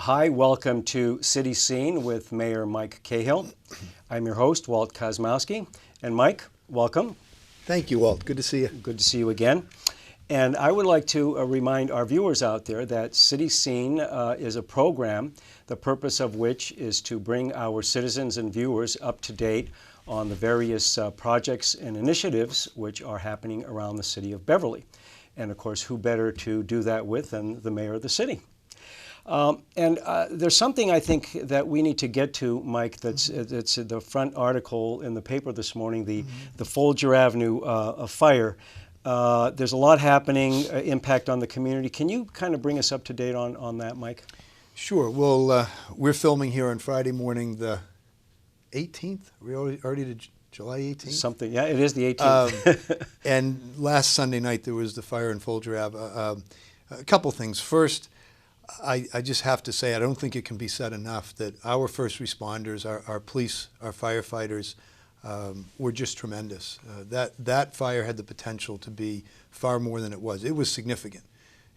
Hi, welcome to City Scene with Mayor Mike Cahill. I'm your host, Walt Kosmowski. And Mike, welcome. Thank you, Walt. Good to see you. Good to see you again. And I would like to remind our viewers out there that City Scene is a program, the purpose of which is to bring our citizens and viewers up to date on the various projects and initiatives which are happening around the city of Beverly. And of course, who better to do that with than the mayor of the city? There's something I think that we need to get to, Mike, that's the front article in the paper this morning, the Folger Avenue fire. There's a lot happening, impact on the community. Can you kind of bring us up to date on that, Mike? Sure. Well, we're filming here on Friday morning, the 18th. We already did July 18th? Something, yeah, it is the 18th. And last Sunday night there was the fire in Folger Ave. A couple things. First, I just have to say, I don't think it can be said enough that our first responders, our police, our firefighters, were just tremendous. That fire had the potential to be far more than it was. It was significant.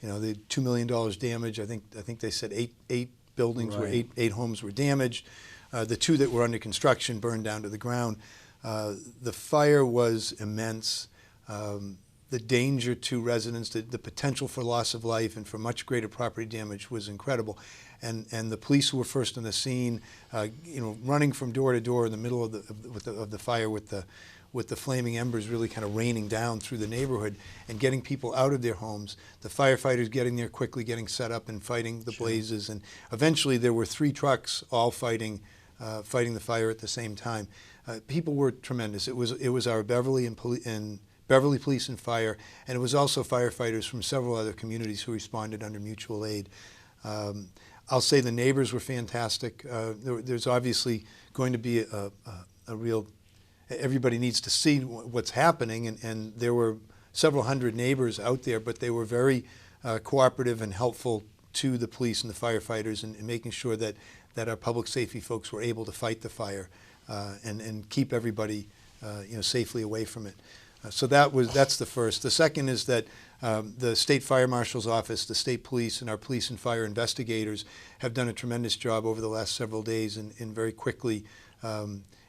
You know, the $2 million damage. I think they said eight buildings, right. eight homes were damaged. The two that were under construction burned down to the ground. The fire was immense. The danger to residents, the potential for loss of life and for much greater property damage was incredible. And the police who were first on the scene, running from door to door in the middle of the fire with the flaming embers really kind of raining down through the neighborhood and getting people out of their homes. The firefighters getting there quickly, getting set up and fighting the blazes. And eventually there were 3 trucks all fighting the fire at the same time. People were tremendous. It was our Beverly and Beverly Police and Fire, and it was also firefighters from several other communities who responded under mutual aid. I'll say the neighbors were fantastic. There's obviously going to be a real, everybody needs to see what's happening, and there were several hundred neighbors out there, but they were very cooperative and helpful to the police and the firefighters in making sure that our public safety folks were able to fight the fire and keep everybody safely away from it. So that's the first. The second is that the State Fire Marshal's Office, the state police, and our police and fire investigators have done a tremendous job over the last several days in very quickly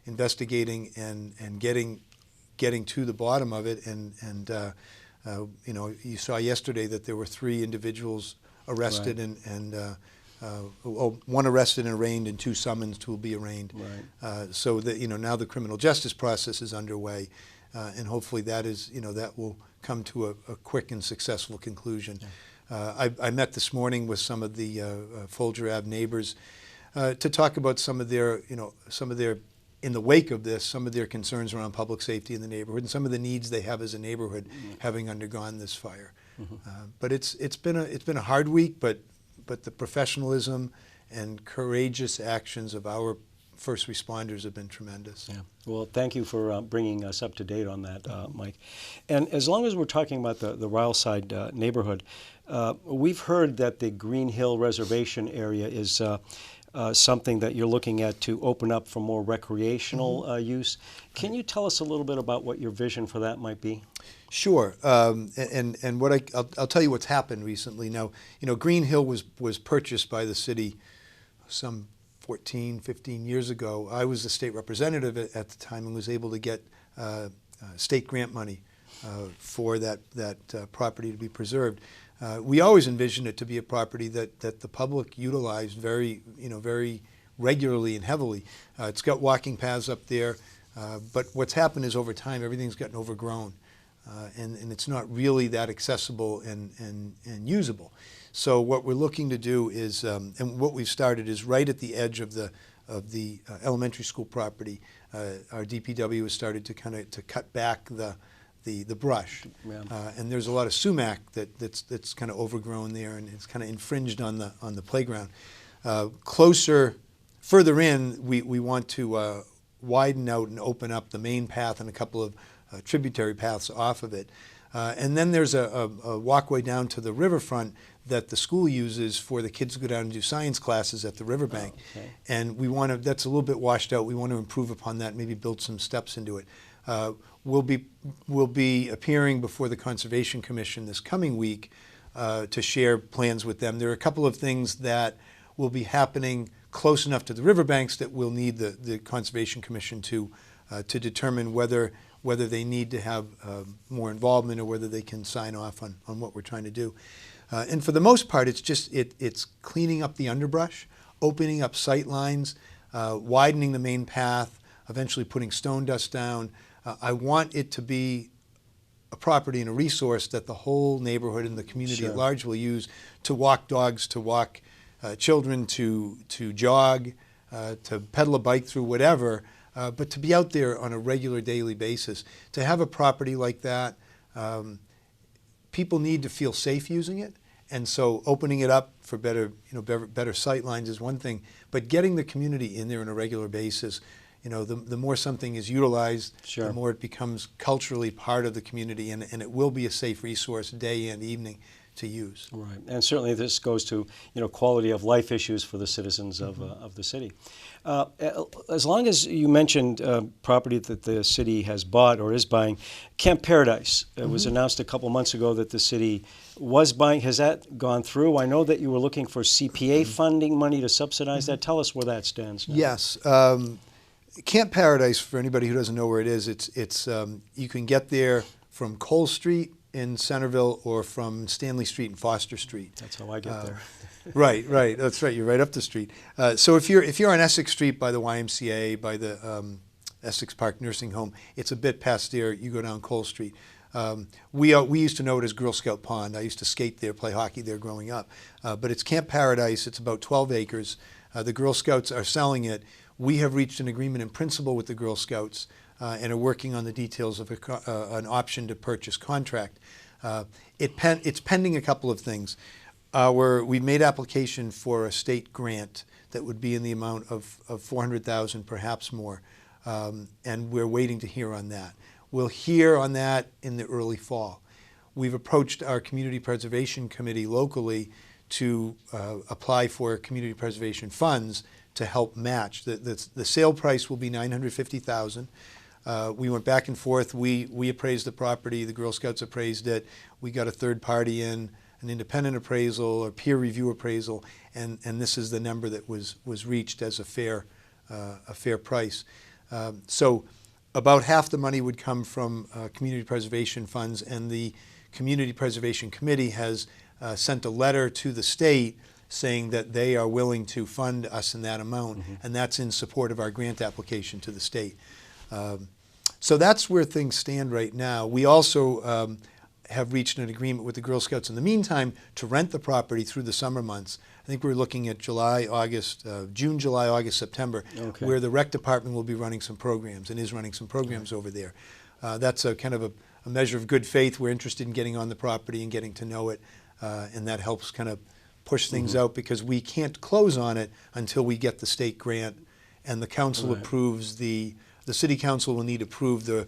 investigating and getting to the bottom of it. And you saw yesterday that there were 3 individuals arrested, right. and one arrested and arraigned, and 2 summoned will be arraigned. Right. So that now the criminal justice process is underway. And hopefully that will come to a quick and successful conclusion. Yeah. I met this morning with some of the Folger Ave neighbors to talk about some of their, in the wake of this, some of their concerns around public safety in the neighborhood and some of the needs they have as a neighborhood, having undergone this fire. But it's been a hard week, but the professionalism and courageous actions of our first responders have been tremendous. Yeah. Well, thank you for bringing us up to date on that, Mike. And as long as we're talking about the Ryleside neighborhood, we've heard that the Green Hill Reservation area is something that you're looking at to open up for more recreational use. Can you tell us a little bit about what your vision for that might be? Sure. And what I'll tell you what's happened recently. Now, Green Hill was purchased by the city some 14, 15 years ago. I was the state representative at the time and was able to get state grant money for that property to be preserved. We always envisioned it to be a property that the public utilized very regularly and heavily. It's got walking paths up there, but what's happened is over time everything's gotten overgrown, and it's not really that accessible and usable. So what we're looking to do is, and what we've started is right at the edge of the elementary school property. Our DPW has started to cut back the brush, yeah. And there's a lot of sumac that's kind of overgrown there, and it's kind of infringed on the playground. Further in, we want to widen out and open up the main path and a couple of tributary paths off of it. And then there's a walkway down to the riverfront that the school uses for the kids to go down and do science classes at the riverbank. Oh, okay. And we want to, that's a little bit washed out. We want to improve upon that, maybe build some steps into it. We'll be appearing before the Conservation Commission this coming week to share plans with them. There are a couple of things that will be happening close enough to the riverbanks that we'll need the Conservation Commission to determine whether they need to have more involvement or whether they can sign off on what we're trying to do. And for the most part, it's cleaning up the underbrush, opening up sight lines, widening the main path, eventually putting stone dust down. I want it to be a property and a resource that the whole neighborhood and the community Sure. at large will use to walk dogs, to walk children, to jog, to pedal a bike through, whatever, but to be out there on a regular daily basis. To have a property like that, people need to feel safe using it, and so opening it up for better sight lines is one thing, but getting the community in there on a regular basis, the more something is utilized, Sure. the more it becomes culturally part of the community, and it will be a safe resource day and evening to use. Right, and certainly this goes to quality of life issues for the citizens of the city. As long as you mentioned property that the city has bought or is buying, Camp Paradise. It was announced a couple months ago that the city was buying. Has that gone through? I know that you were looking for CPA funding money to subsidize that. Tell us where that stands now. Yes. Camp Paradise, for anybody who doesn't know where it is, it's you can get there from Cole Street in Centerville or from Stanley Street and Foster Street. That's how I get there. Right. That's right. You're right up the street. So if you're on Essex Street by the YMCA, by the Essex Park Nursing Home, it's a bit past there. You go down Cole Street. We used to know it as Girl Scout Pond. I used to skate there, play hockey there growing up. But it's Camp Paradise. It's about 12 acres. The Girl Scouts are selling it. We have reached an agreement in principle with the Girl Scouts and are working on the details of an option to purchase contract. It's pending a couple of things. We've made application for a state grant that would be in the amount of $400,000, perhaps more, and we're waiting to hear on that. We'll hear on that in the early fall. We've approached our Community Preservation Committee locally to apply for community preservation funds to help match. The sale price will be $950,000. We went back and forth. We appraised the property. The Girl Scouts appraised it. We got a third party in, an independent appraisal, a peer review appraisal, and this is the number that was reached as a fair price. So about half the money would come from community preservation funds, and the Community Preservation Committee has sent a letter to the state saying that they are willing to fund us in that amount, and that's in support of our grant application to the state. So that's where things stand right now. We also have reached an agreement with the Girl Scouts in the meantime to rent the property through the summer months. I think we're looking at June, July, August, September, where the rec department will be running some programs and is running some programs over there. That's a kind of a measure of good faith. We're interested in getting on the property and getting to know it, and that helps kind of push things out because we can't close on it until we get the state grant and the council approves the city council will need to approve the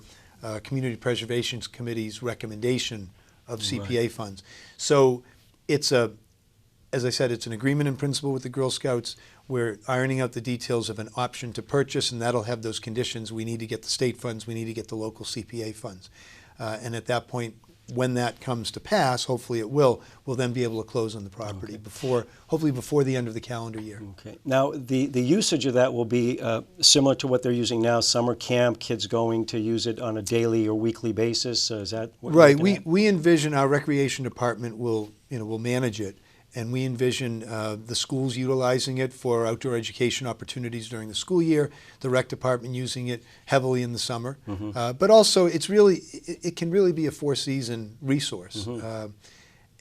Community Preservation Committee's recommendation of CPA funds. So it's as I said, it's an agreement in principle with the Girl Scouts. We're ironing out the details of an option to purchase, and that'll have those conditions. We need to get the state funds. We need to get the local CPA funds. And at that point, when that comes to pass, hopefully it will, we'll then be able to close on the property hopefully before the end of the calendar year. Okay. Now, the usage of that will be similar to what they're using now, summer camp, kids going to use it on a daily or weekly basis. Is that what you're looking at? We envision our recreation department will manage it, and we envision the schools utilizing it for outdoor education opportunities during the school year, the rec department using it heavily in the summer, but also it can really be a four-season resource.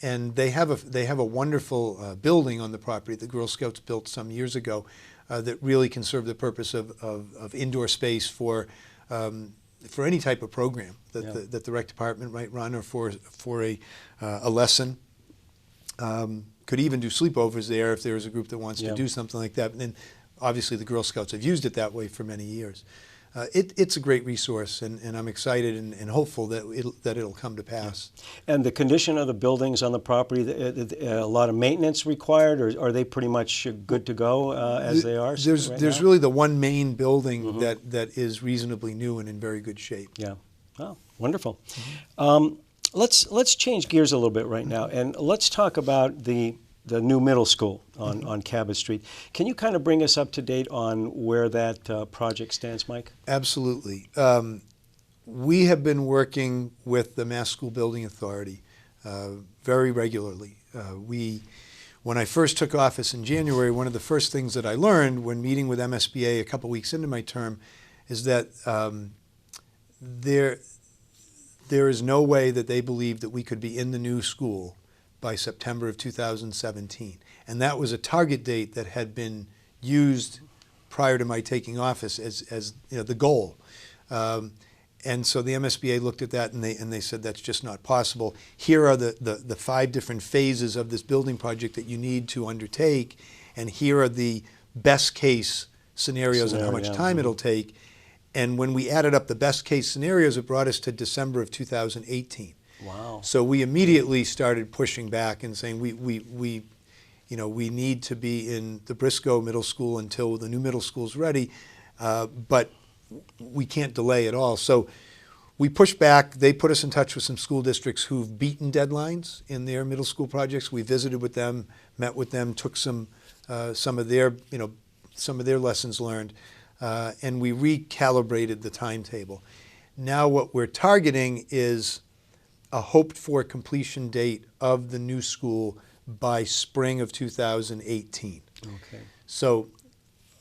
And they have a wonderful building on the property that the Girl Scouts built some years ago that really can serve the purpose of indoor space for any type of program that the rec department might run, or for a lesson. Could even do sleepovers there if there's a group that wants to do something like that. And then obviously the Girl Scouts have used it that way for many years. It's a great resource, and I'm excited and hopeful that it'll come to pass. And the condition of the buildings on the property, a lot of maintenance required, or are they pretty much good to go as they are? There's really the one main building that is reasonably new and in very good shape. Yeah. Oh, wonderful. Let's change gears a little bit right now, and let's talk about the the new middle school on Cabot Street. Can you kind of bring us up to date on where that project stands, Mike? Absolutely. We have been working with the Mass School Building Authority very regularly. When I first took office in January, one of the first things that I learned when meeting with MSBA a couple weeks into my term is that there is no way that they believed that we could be in the new school by September of 2017. And that was a target date that had been used prior to my taking office as the goal. And so the MSBA looked at that and they said that's just not possible. Here are the 5 different phases of this building project that you need to undertake, and here are the best case scenarios and how much time it'll take. And when we added up the best case scenarios, it brought us to December of 2018. Wow. So we immediately started pushing back and saying we need to be in the Briscoe Middle School until the new middle school's ready, but we can't delay at all. So we pushed back. They put us in touch with some school districts who've beaten deadlines in their middle school projects. We visited with them, met with them, took some of their lessons learned, and we recalibrated the timetable. Now what we're targeting is a hoped-for completion date of the new school by spring of 2018. Okay. So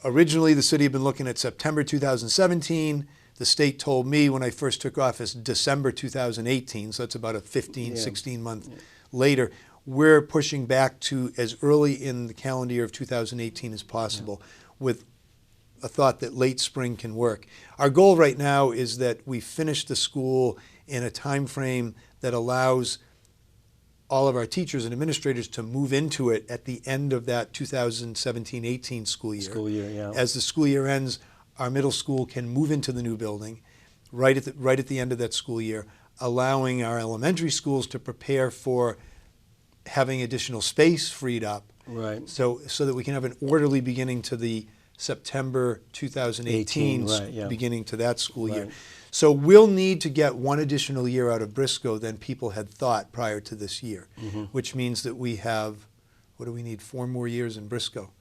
originally, the city had been looking at September 2017. The state told me when I first took office December 2018, so that's about a 16 month later. We're pushing back to as early in the calendar year of 2018 as possible with a thought that late spring can work. Our goal right now is that we finish the school in a time frame that allows all of our teachers and administrators to move into it at the end of that 2017-18 school year. As the school year ends, our middle school can move into the new building right at the end of that school year, allowing our elementary schools to prepare for having additional space freed up, right? So that we can have an orderly beginning to the September 2018 beginning to that school year. So we'll need to get one additional year out of Briscoe than people had thought prior to this year, which means that we have, what do we need, 4 more years in Briscoe?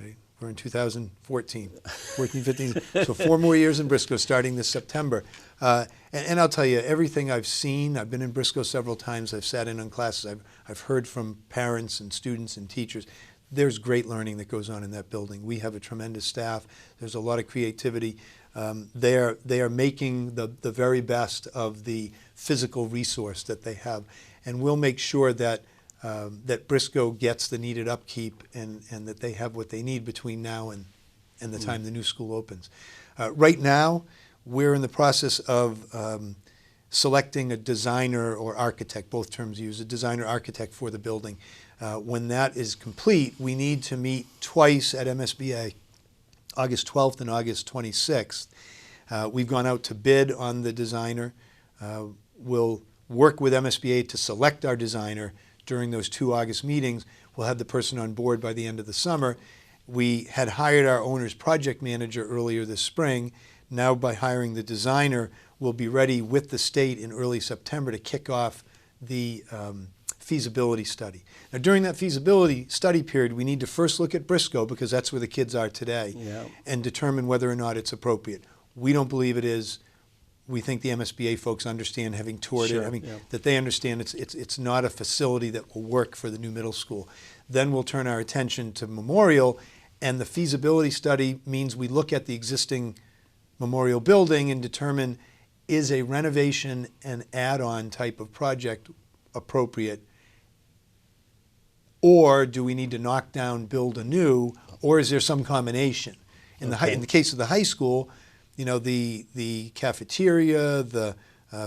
Right? We're in 2014, 14, 15, so 4 more years in Briscoe starting this September. And I'll tell you, everything I've seen, I've been in Briscoe several times, I've sat in on classes, I've heard from parents and students and teachers. There's great learning that goes on in that building. We have a tremendous staff. There's a lot of creativity. They are making the very best of the physical resource that they have, and we'll make sure that that Briscoe gets the needed upkeep and that they have what they need between now and the time the new school opens. Right now, we're in the process of selecting a designer or architect, both terms used, a designer architect for the building. When that is complete, we need to meet twice at MSBA, August 12th and August 26th. We've gone out to bid on the designer. We'll work with MSBA to select our designer during those 2 August meetings. We'll have the person on board by the end of the summer. We had hired our owner's project manager earlier this spring. Now by hiring the designer, we'll be ready with the state in early September to kick off the feasibility study. Now during that feasibility study period, we need to first look at Briscoe because that's where the kids are today and determine whether or not it's appropriate. We don't believe it is. We think the MSBA folks understand, having toured it, that they understand it's not a facility that will work for the new middle school. Then we'll turn our attention to Memorial, and the feasibility study means we look at the existing Memorial building and determine, is a renovation and add-on type of project appropriate, or do we need to knock down, build anew, or is there some combination? In the case of the high school, you know, the cafeteria, the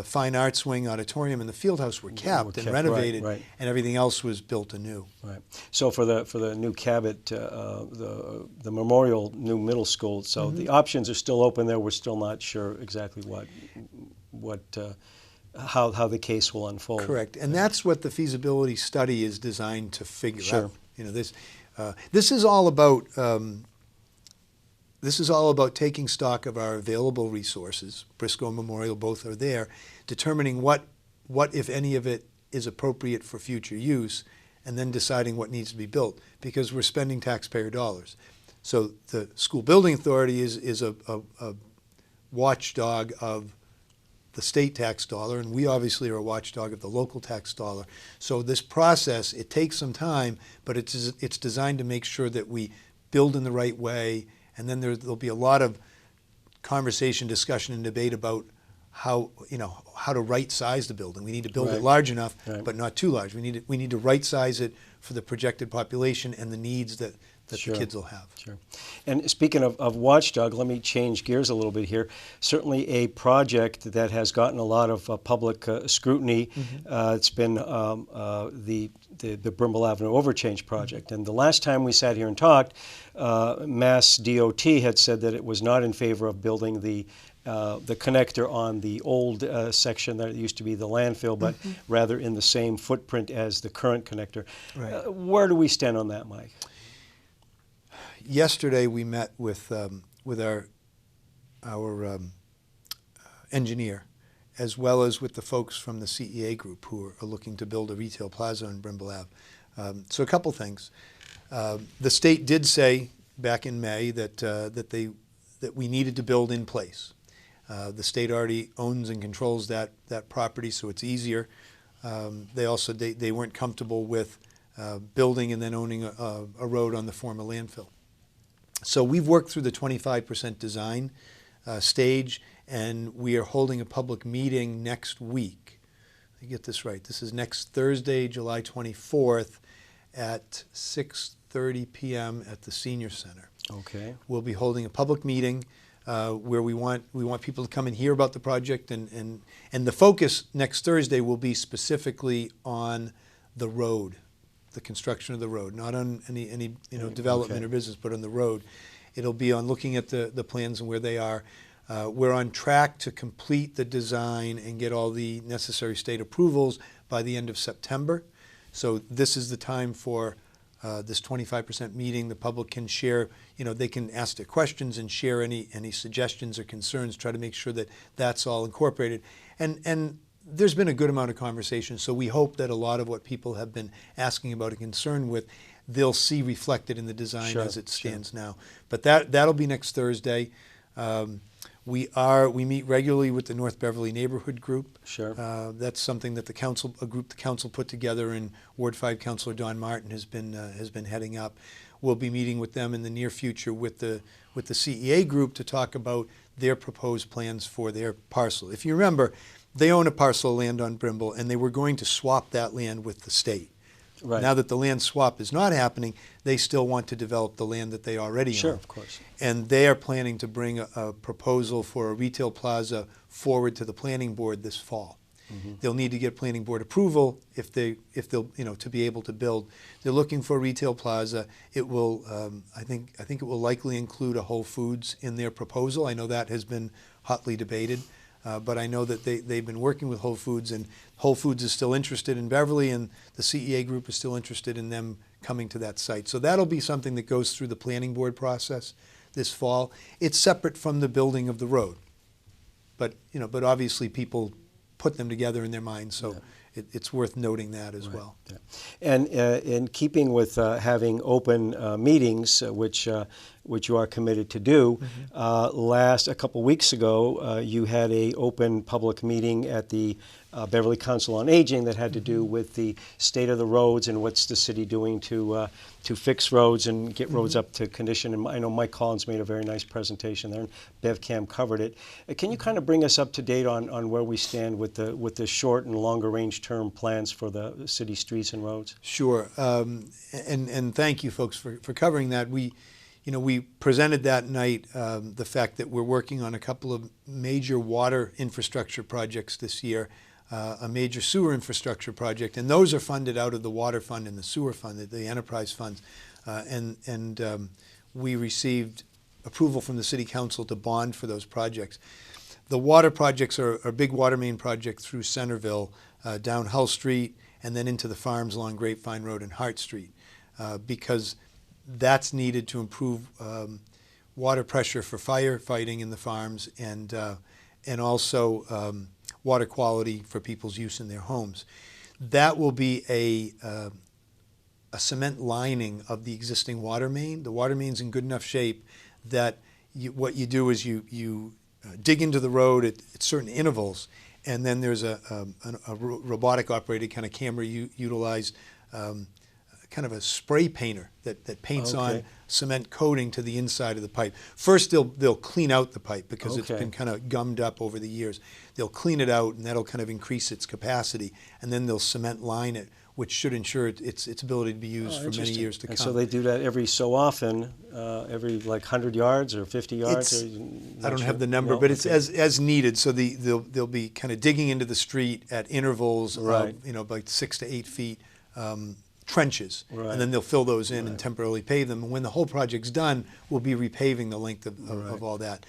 fine arts wing, auditorium, and the field house were kept and renovated, and everything else was built anew. Right. So for the new Cabot, the Memorial new middle school, so the options are still open there. We're still not sure exactly how the case will unfold. Correct, and that's what the feasibility study is designed to figure out. You know, this is all about. This is all about taking stock of our available resources. Briscoe and Memorial both are there, determining what if any of it is appropriate for future use, and then deciding what needs to be built, because we're spending taxpayer dollars. So the school building authority is a watchdog of the state tax dollar, and we obviously are a watchdog of the local tax dollar. So this process, it takes some time, but it's designed to make sure that we build in the right way, and then there'll be a lot of conversation, discussion, and debate about how to right size the building. We need to build it large enough, but not too large. We need to right size it for the projected population and the needs that the kids will have. Sure. And speaking of watchdog, let me change gears a little bit here. Certainly a project that has gotten a lot of public scrutiny. It's been the Brimble Avenue Overchange project. And the last time we sat here and talked, Mass DOT had said that it was not in favor of building the connector on the old section that used to be the landfill, but rather in the same footprint as the current connector. Right. Where do we stand on that, Mike? Yesterday we met with our engineer, as well as with the folks from the CEA group who are looking to build a retail plaza on Brimble Ave. So a couple things. The state did say back in May that we needed to build in place. The state already owns and controls that property, so it's easier. They weren't comfortable with building and then owning a road on the former landfill. So we've worked through the 25% design stage, and we are holding a public meeting next week. Let me get this right. This is next Thursday, July 24th at 6:30 p.m. at the Senior Center. Okay. We'll be holding a public meeting where we want people to come and hear about the project, and the focus next Thursday will be specifically on the road, the construction of the road, not on any development or business, but on the road. It'll be on looking at the plans and where they are. We're on track to complete the design and get all the necessary state approvals by the end of September. So this is the time for this 25% meeting. The public can share, they can ask their questions and share any suggestions or concerns, try to make sure that that's all incorporated. And there's been a good amount of conversation, so we hope that a lot of what people have been asking about and concerned with, they'll see reflected in the design as it stands now. But that'll be next Thursday. We meet regularly with the North Beverly Neighborhood Group. Sure. That's something that the council put together, and Ward 5 Councilor Don Martin has been heading up. We'll be meeting with them in the near future with the CEA group to talk about their proposed plans for their parcel. If you remember, they own a parcel of land on Brimble, and they were going to swap that land with the state. Right. Now that the land swap is not happening, they still want to develop the land that they already own. Sure, of course. And they are planning to bring a proposal for a retail plaza forward to the planning board this fall. They'll need to get planning board approval if they'll to be able to build. They're looking for a retail plaza. It will I think it will likely include a Whole Foods in their proposal. I know that has been hotly debated. But I know that they've been working with Whole Foods, and Whole Foods is still interested in Beverly, and the CEA group is still interested in them coming to that site. So that'll be something that goes through the planning board process this fall. It's separate from the building of the road, but obviously people put them together in their minds, so it's worth noting that as well. Yeah. And in keeping with having open meetings, which you are committed to do, a couple weeks ago, you had an open public meeting at the Beverly Council on Aging that had to do with the state of the roads and what's the city doing to fix roads and get roads up to condition. And I know Mike Collins made a very nice presentation there, and BevCam covered it. Can you kind of bring us up to date on where we stand with the short and longer range term plans for the city streets and roads? Sure, and thank you folks for covering that. We presented that night the fact that we're working on a couple of major water infrastructure projects this year, a major sewer infrastructure project, and those are funded out of the water fund and the sewer fund, the enterprise funds, and we received approval from the city council to bond for those projects. The water projects are a big water main project through Centerville, down Hull Street, and then into the farms along Grapevine Road and Hart Street, because that's needed to improve water pressure for firefighting in the farms, and also water quality for people's use in their homes. That will be a a cement lining of the existing water main. The water main's in good enough shape that what you do is you dig into the road at certain intervals, and then there's a robotic operated kind of camera utilized kind of a spray painter that paints on cement coating to the inside of the pipe. First, they'll clean out the pipe because it's been kind of gummed up over the years. They'll clean it out, and that'll kind of increase its capacity, and then they'll cement line it, which should ensure its ability to be used for many years to come. And so they do that every so often, every like 100 yards or 50 yards? I don't have the number, but it's as needed. So they'll be kind of digging into the street at intervals of, like 6 to 8 feet trenches. And then they'll fill those in and temporarily pave them. And when the whole project's done, we'll be repaving the length of all that.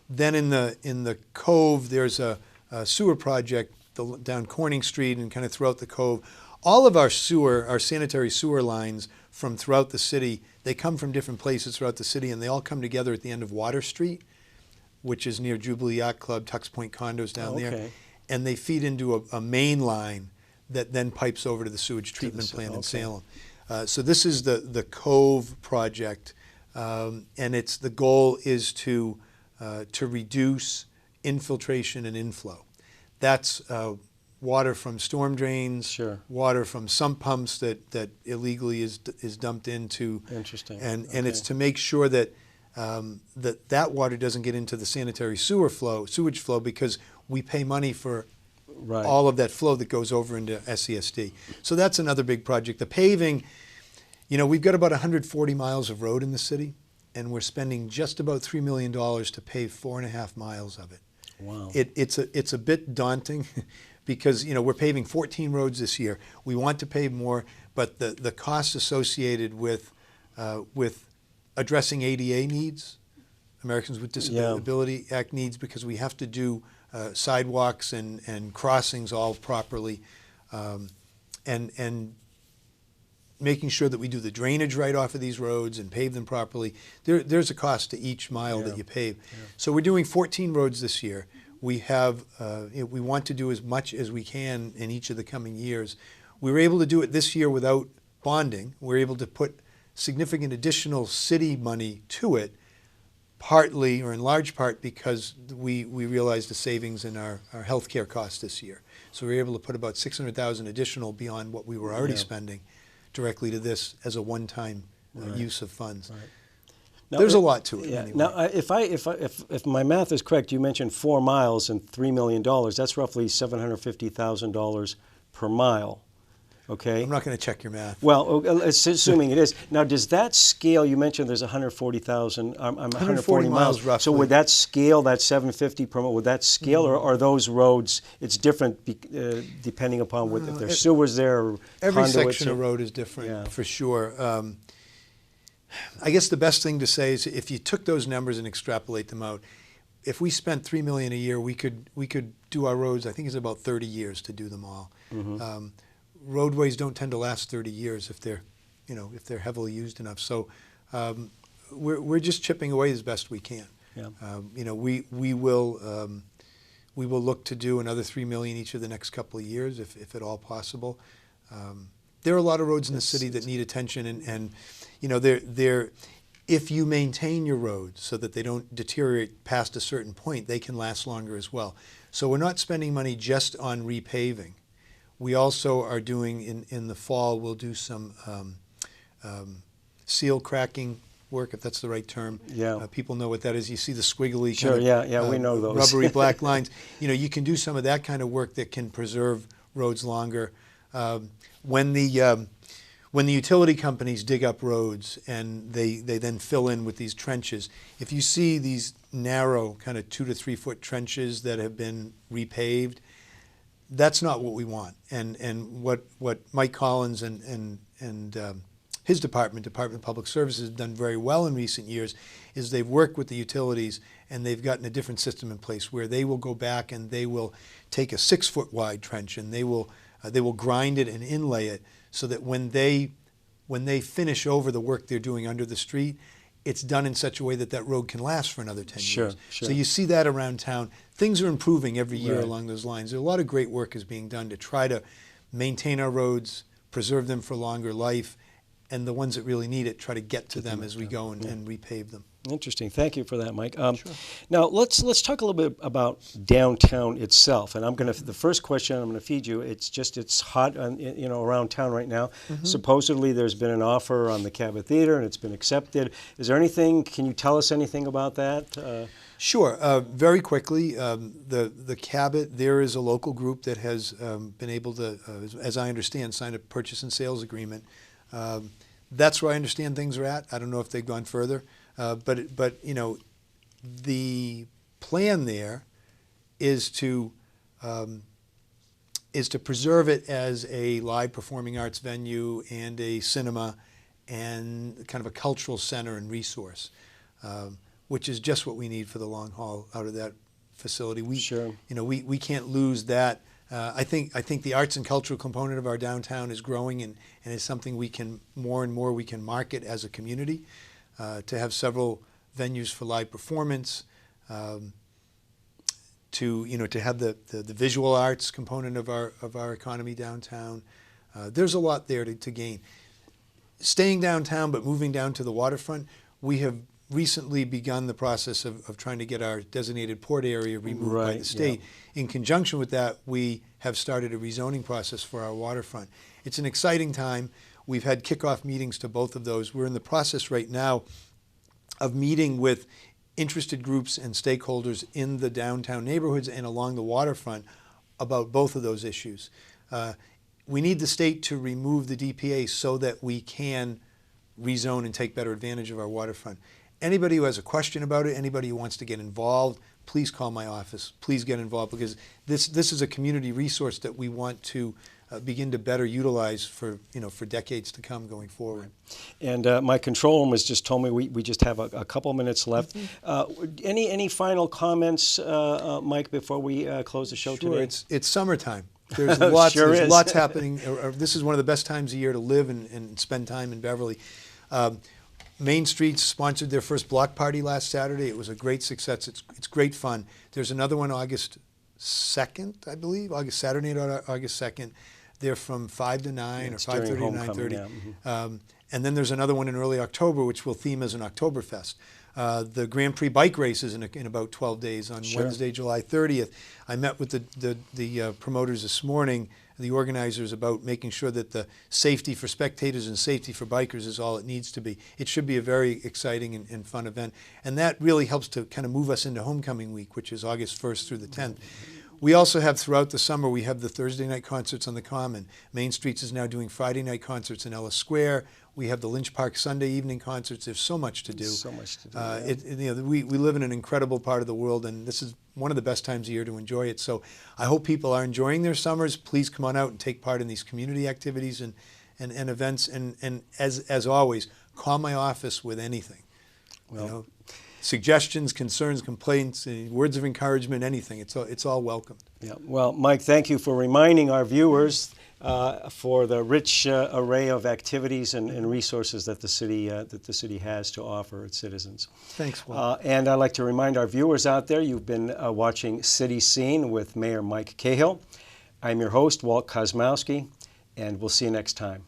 Then in the cove, there's a sewer project down Corning Street and kind of throughout the cove. All of our sanitary sewer lines from throughout the city, they come from different places throughout the city, and they all come together at the end of Water Street, which is near Jubilee Yacht Club, Tux Point condos down there. And they feed into a main line that then pipes over to the sewage treatment plant in Salem. So this is the Cove project, and the goal is to reduce infiltration and inflow. That's water from storm drains, water from sump pumps that illegally is dumped into. Interesting. And it's to make sure that that water doesn't get into the sanitary sewage flow, because we pay money for all of that flow that goes over into SESD. So that's another big project. The paving, we've got about 140 miles of road in the city, and we're spending just about $3 million to pave 4.5 miles of it. Wow. It's a bit daunting because we're paving 14 roads this year. We want to pave more, but the costs associated with addressing ADA needs, Americans with Disability Act needs, because we have to do sidewalks and crossings all properly, and making sure that we do the drainage right off of these roads and pave them properly. There's a cost to each mile that you pave. So we're doing 14 roads this year. We have we want to do as much as we can in each of the coming years. We were able to do it this year without bonding. We're able to put significant additional city money to it, partly or in large part because we realized the savings in our health care costs this year. So we were able to put about $600,000 additional beyond what we were already spending directly to this as a one-time use of funds. Now, there's a lot to it. Anyway. Now, if my math is correct, you mentioned 4 miles and $3 million. That's roughly $750,000 per mile. Okay. I'm not going to check your math. Well, assuming it is. Now, does that scale? You mentioned there's 140,000. 140 miles roughly. So would that scale, that 750 per mile? Would that scale, or are those roads? It's different depending upon if there's sewers there. Or every section of road is different for sure. I guess the best thing to say is if you took those numbers and extrapolate them out, if we spent $3 million a year, we could do our roads. I think it's about 30 years to do them all. Roadways don't tend to last 30 years if they're heavily used enough. So we're just chipping away as best we can. We will look to do another $3 million each of the next couple of years, if at all possible. There are a lot of roads in the city that need attention, and if you maintain your roads so that they don't deteriorate past a certain point, they can last longer as well. So we're not spending money just on repaving. We also are doing, in the fall, we'll do some seal cracking work, if that's the right term. People know what that is. You see the squiggly we know those. Rubbery black lines. You can do some of that kind of work that can preserve roads longer. When the utility companies dig up roads and they then fill in with these trenches, if you see these narrow kind of 2 to 3 foot trenches that have been repaved, that's not what we want. And what Mike Collins and his Department of Public Services, have done very well in recent years is they've worked with the utilities and they've gotten a different system in place where they will go back and they will take a 6 foot wide trench and they will grind it and inlay it so that when they finish over the work they're doing under the street, it's done in such a way that that road can last for another 10 years. So you see that around town. Things are improving every year along those lines. A lot of great work is being done to try to maintain our roads, preserve them for longer life, and the ones that really need it, try to get to them as we go and repave them. Interesting. Thank you for that, Mike. Sure. Now let's talk a little bit about downtown itself. And the first question I'm going to feed you. It's hot, around town right now. Mm-hmm. Supposedly there's been an offer on the Cabot Theater and it's been accepted. Is there anything? Can you tell us anything about that? Sure. Very quickly, the Cabot, there is a local group that has been able to, as I understand, sign a purchase and sales agreement. That's where I understand things are at. I don't know if they've gone further. But the plan there is to preserve it as a live performing arts venue and a cinema and kind of a cultural center and resource, which is just what we need for the long haul out of that facility. We can't lose that. I think the arts and cultural component of our downtown is growing and is something we can more and more market as a community. To have several venues for live performance, to have the visual arts component of our economy downtown. There's a lot there to gain. Staying downtown but moving down to the waterfront, we have recently begun the process of trying to get our designated port area removed by the state. Yeah. In conjunction with that, we have started a rezoning process for our waterfront. It's an exciting time. We've had kickoff meetings to both of those. We're in the process right now of meeting with interested groups and stakeholders in the downtown neighborhoods and along the waterfront about both of those issues. We need the state to remove the DPA so that we can rezone and take better advantage of our waterfront. Anybody who has a question about it, anybody who wants to get involved, please call my office. Please get involved, because this is a community resource that we want to begin to better utilize for decades to come going forward. And my control room has just told me we just have a couple minutes left. Any final comments, Mike, before we close the show today? It's summertime. There's lots happening. This is one of the best times of year to live and spend time in Beverly. Main Street sponsored their first block party last Saturday. It was a great success. It's great fun. There's another one August 2nd, I believe, Saturday night, August 2nd. They're from 5 to 9 or 5:30 to 9:30. Yeah. Mm-hmm. And then there's another one in early October, which will theme as an Oktoberfest. The Grand Prix bike race is in about 12 days on Wednesday, July 30th. I met with the promoters this morning, the organizers, about making sure that the safety for spectators and safety for bikers is all it needs to be. It should be a very exciting and fun event. And that really helps to kind of move us into homecoming week, which is August 1st through the 10th. We also have, throughout the summer, we have the Thursday night concerts on the Common. Main Streets is now doing Friday night concerts in Ellis Square. We have the Lynch Park Sunday evening concerts. There's so much to do. So much to do. We live in an incredible part of the world, and this is one of the best times of year to enjoy it. So I hope people are enjoying their summers. Please come on out and take part in these community activities and events. And as always, call my office with anything. Well, suggestions, concerns, complaints, words of encouragement, anything. It's all welcomed. Yeah. Well, Mike, thank you for reminding our viewers for the rich array of activities and resources that the city has to offer its citizens. Thanks, Walt. And I'd like to remind our viewers out there, you've been watching City Scene with Mayor Mike Cahill. I'm your host, Walt Kosmowski, and we'll see you next time.